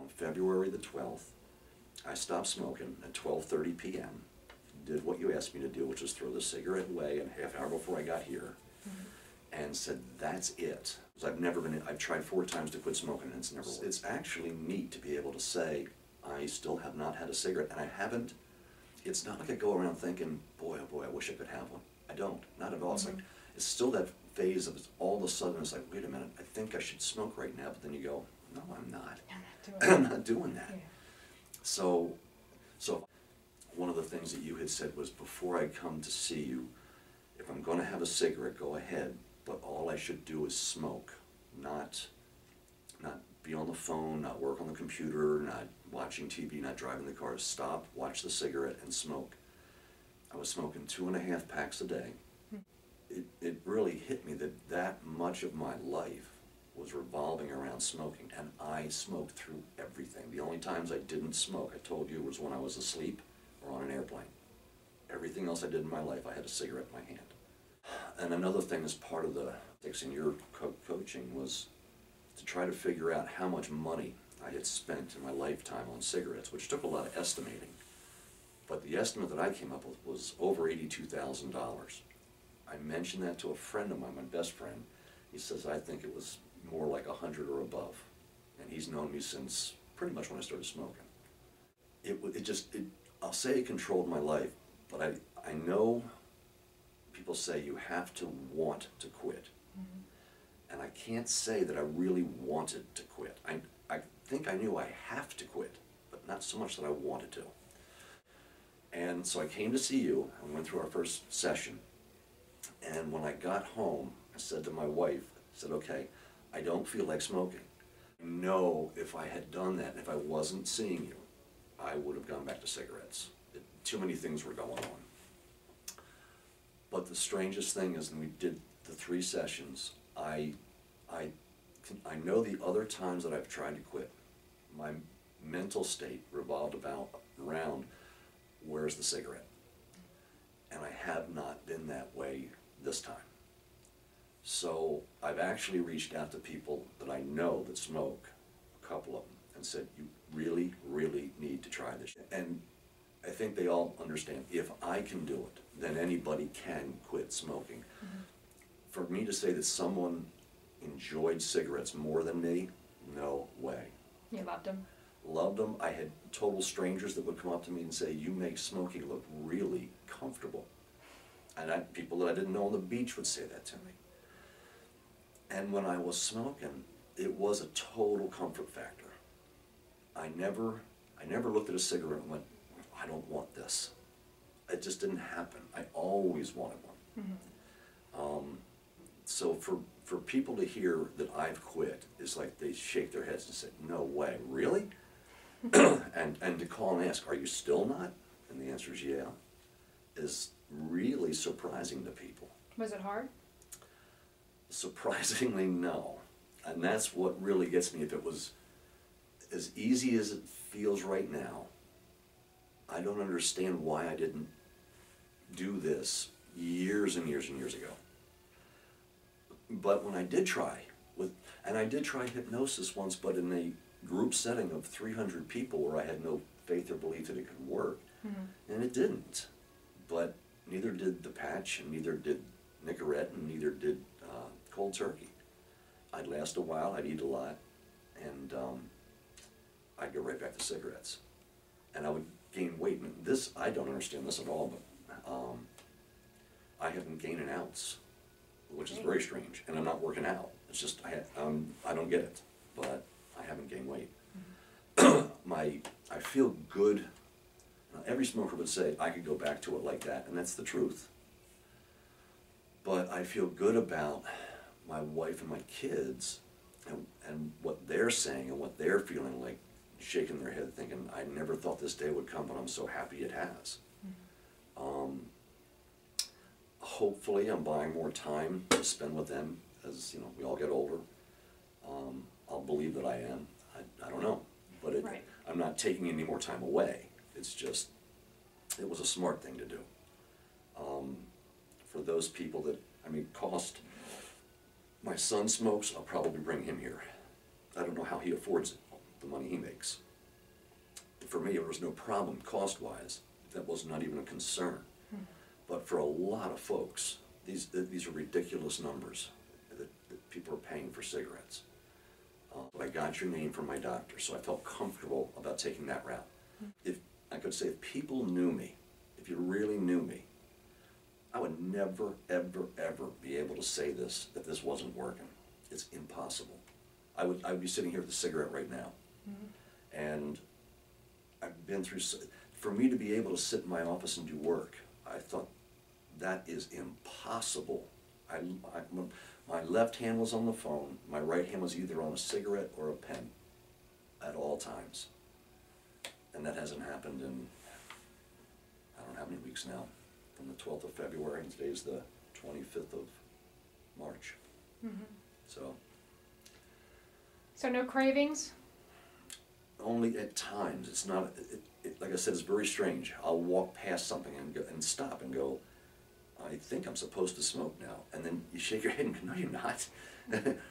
On February the 12th, I stopped smoking at 12:30 p.m., did what you asked me to do, which was throw the cigarette away a half hour before I got here, and said, that's it. Because I've tried 4 times to quit smoking and it's never worked. It's actually neat to be able to say, I still have not had a cigarette, and I haven't. It's not like I go around thinking, boy, oh boy, I wish I could have one. I don't, not at all. It's like, it's still that phase of all of a sudden it's like, wait a minute, I think I should smoke right now, but then you go, no, I'm not. I'm not doing that. Yeah. So one of the things that you had said was, before I come to see you, if I'm going to have a cigarette, go ahead, but all I should do is smoke, not be on the phone, not work on the computer, not watching TV, not driving the car. Stop, watch the cigarette, and smoke. I was smoking 2.5 packs a day. It really hit me that much of my life was revolving around smoking, and I smoked through everything. The only times I didn't smoke, I told you, was when I was asleep or on an airplane. Everything else I did in my life, I had a cigarette in my hand. And another thing as part of the fixing your coaching was to try to figure out how much money I had spent in my lifetime on cigarettes, which took a lot of estimating. But the estimate that I came up with was over $82,000. I mentioned that to a friend of mine, my best friend. He says, I think it was more like 100 or above. And he's known me since pretty much when I started smoking. I'll say it controlled my life, but I know people say you have to want to quit. And I can't say that I really wanted to quit. I think I knew I have to quit, but not so much that I wanted to. And so I came to see you and went through our first session. And when I got home, I said to my wife, I said, okay, I don't feel like smoking. I know if I had done that, and if I wasn't seeing you, I would have gone back to cigarettes. Too many things were going on. But the strangest thing is, when we did the 3 sessions, I know the other times that I've tried to quit, my mental state revolved around, where's the cigarette? And I have not been that way this time. So I've actually reached out to people that I know that smoke, a couple of them, and said, you really, really need to try this. And I think they all understand, if I can do it, then anybody can quit smoking. For me to say that someone enjoyed cigarettes more than me, no way. You loved them? Loved them. I had total strangers that would come up to me and say, you make smoking look really comfortable. And people that I didn't know on the beach would say that to me. And when I was smoking, it was a total comfort factor. I never looked at a cigarette and went, I don't want this. It just didn't happen. I always wanted one. So for people to hear that I've quit, it's like they shake their heads and say, no way, really? and to call and ask, are you still not? And the answer is yeah, is really surprising to people. Was it hard? Surprisingly, no. And that's what really gets me. If it was as easy as it feels right now, I don't understand why I didn't do this years and years and years ago. But when I did try, and I did try hypnosis once, but in a group setting of 300 people where I had no faith or belief that it could work, and it didn't. But neither did the patch, and neither did Nicorette, and neither did cold turkey. I'd last a while, I'd eat a lot, and I'd go right back to cigarettes. And I would gain weight. And this, I don't understand this at all, but I haven't gained an ounce, which is very strange. And I'm not working out. It's just, I don't get it, but I haven't gained weight. I feel good. Every smoker would say, I could go back to it like that, and that's the truth. But I feel good about my wife and my kids and what they're saying and what they're feeling, like shaking their head thinking, I never thought this day would come, but I'm so happy it has. Hopefully I'm buying more time to spend with them as we all get older. I'll believe that I am. I don't know, but I'm not taking any more time away. It's just, it was a smart thing to do. For those people that, cost, my son smokes, I'll probably bring him here. I don't know how he affords it, the money he makes. For me, there was no problem cost-wise. That was not even a concern. But for a lot of folks, these are ridiculous numbers that people are paying for cigarettes. But I got your name from my doctor, so I felt comfortable about taking that route. If I could say, if people knew me, if you really knew me, I would never, ever, ever be able to say this, that this wasn't working. It's impossible. I would be sitting here with a cigarette right now. And I've been through, for me to be able to sit in my office and do work, I thought, that is impossible. My left hand was on the phone, my right hand was either on a cigarette or a pen at all times. And that hasn't happened in, I don't know how many weeks now, from the 12th of February, and today's the 25th of March. So no cravings? Only at times. It's not, like I said, it's very strange. I'll walk past something and stop and go, I think I'm supposed to smoke now. And then you shake your head and go, no, you're not.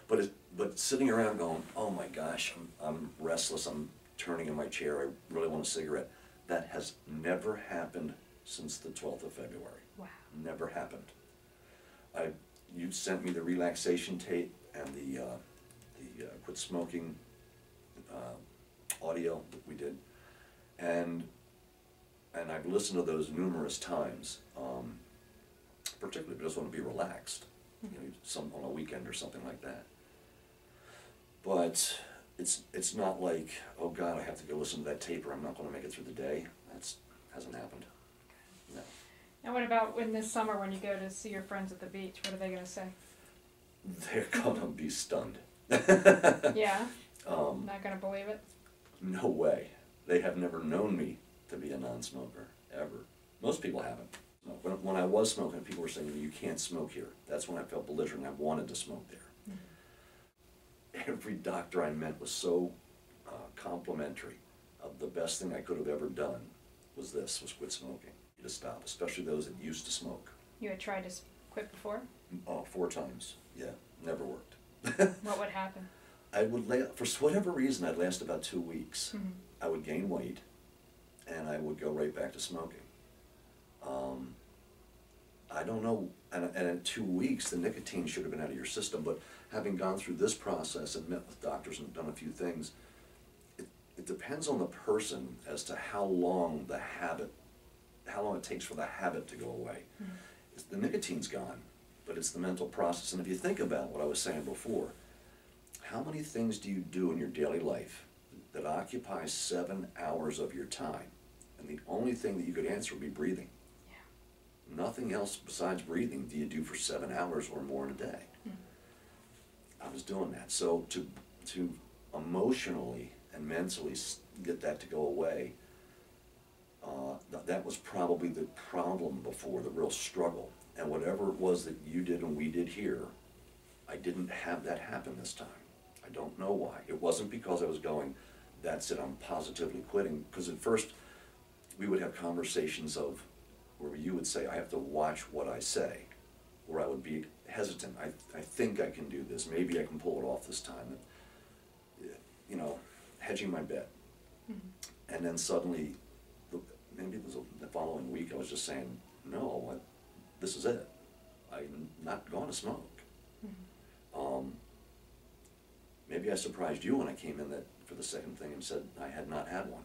but sitting around going, oh my gosh, I'm restless, I'm turning in my chair, I really want a cigarette. That has never happened since the 12th of February. Wow. Never happened. You sent me the relaxation tape and the quit smoking audio that we did, and I've listened to those numerous times, particularly if I just want to be relaxed, you know, on a weekend or something like that. But it's not like, oh God, I have to go listen to that tape or I'm not going to make it through the day. That hasn't happened. No. And what about in this summer when you go to see your friends at the beach? What are they going to say? They're going to be stunned. Yeah? Not going to believe it? No way. They have never known me to be a non-smoker, ever. Most people haven't. When I was smoking, people were saying, you can't smoke here. That's when I felt belligerent. I wanted to smoke there. Every doctor I met was so complimentary of the best thing I could have ever done was quit smoking. To stop, especially those that used to smoke. You had tried to quit before? Oh, 4 times. Yeah, never worked. What would happen? I would for whatever reason, I'd last about 2 weeks. I would gain weight, and I would go right back to smoking. I don't know, and in 2 weeks, the nicotine should have been out of your system, but having gone through this process and met with doctors and done a few things, it depends on the person as to how long it takes for the habit to go away. The nicotine's gone, but it's the mental process. And if you think about what I was saying before, how many things do you do in your daily life that occupies 7 hours of your time? And the only thing that you could answer would be breathing. Yeah. Nothing else besides breathing do you do for 7 hours or more in a day. I was doing that. So to emotionally and mentally get that to go away, that was probably the problem before, the real struggle. And whatever it was that you did and we did here, I didn't have that happen this time. I don't know why. It wasn't because I was going, that's it, I'm positively quitting. Because at first, we would have conversations where you would say, I have to watch what I say. Or I would be hesitant. I think I can do this. Maybe I can pull it off this time. You know, hedging my bet. And then suddenly, maybe it was the following week, I was just saying, no, this is it. I'm not going to smoke. Maybe I surprised you when I came in for the second thing and said I had not had one.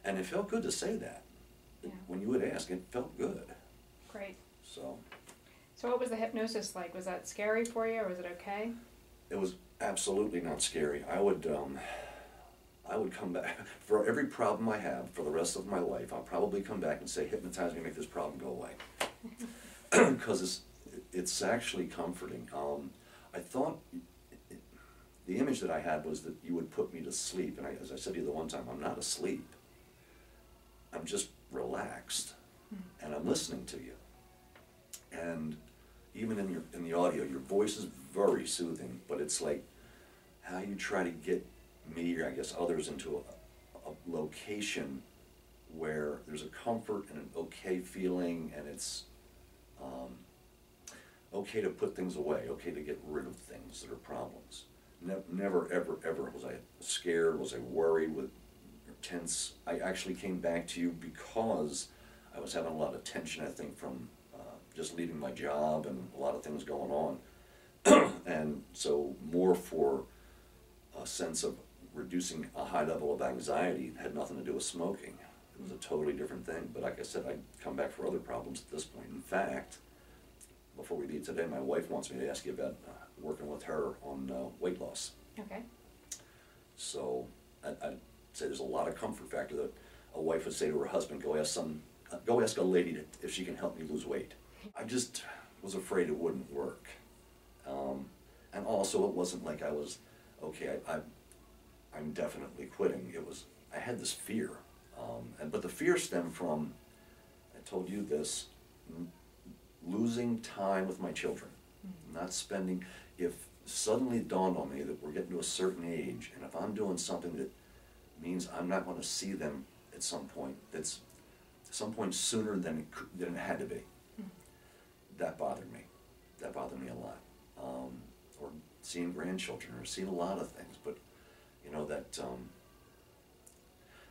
And it felt good to say that. Yeah. When you would ask, it felt good. Great. So what was the hypnosis like? Was that scary for you, or was it okay? It was absolutely not scary. I would come back, for every problem I have for the rest of my life, I'll probably come back and say, hypnotize me, make this problem go away. Because it's actually comforting. I thought, the image that I had was that you would put me to sleep, and as I said to you the one time, I'm not asleep. I'm just relaxed, and I'm listening to you. And even in the audio, your voice is very soothing, but it's like how you try to get me, or I guess others, into a location where there's a comfort and an okay feeling, and it's okay to put things away, okay to get rid of things that are problems. Never, ever, ever was I scared, was I worried, or tense. I actually came back to you because I was having a lot of tension, I think, from just leaving my job and a lot of things going on. And so more for a sense of reducing a high level of anxiety. It had nothing to do with smoking. It was a totally different thing. But like I said, I'd come back for other problems at this point. In fact, before we leave today, my wife wants me to ask you about working with her on weight loss. Okay. So I'd say there's a lot of comfort factor that a wife would say to her husband, go ask a lady if she can help me lose weight. I just was afraid it wouldn't work. And also it wasn't like I was, okay, I'm definitely quitting. It was, I had this fear. But the fear stemmed from, I told you this, losing time with my children. Not spending, if suddenly it dawned on me that we're getting to a certain age, and if I'm doing something that means I'm not going to see them at some point, that's some point sooner than it had to be, that bothered me. That bothered me a lot. Or seeing grandchildren, or seeing a lot of things, but you know that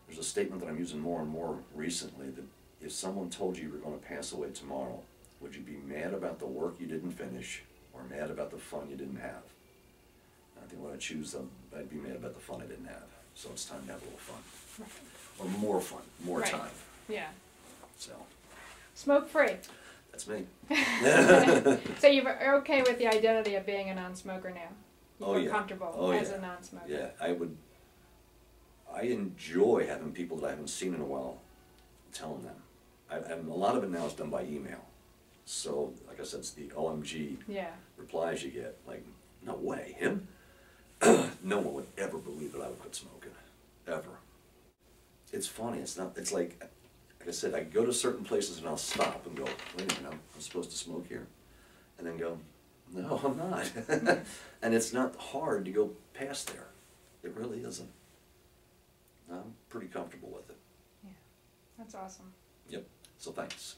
there's a statement that I'm using more and more recently, that if someone told you were going to pass away tomorrow, would you be mad about the work you didn't finish, or mad about the fun you didn't have? And I think when I choose them, I'd be mad about the fun I didn't have. So it's time to have a little fun. Or more fun, more Right. time. Yeah. So, Smoke free. that's me. So you're okay with the identity of being a non-smoker now? You Oh, feel yeah. comfortable Oh, as yeah. a non-smoker? Yeah, I enjoy having people that I haven't seen in a while, telling them. And a lot of it now is done by email. So, like I said, it's the OMG Yeah. replies you get. Like, no way, him? No one would ever believe that I would quit smoking, ever. It's funny, it's like I said, I go to certain places and I'll stop and go, wait a minute, I'm supposed to smoke here. And then go, no, I'm not. And it's not hard to go past there. It really isn't. I'm pretty comfortable with it. Yeah. That's awesome. Yep, so thanks.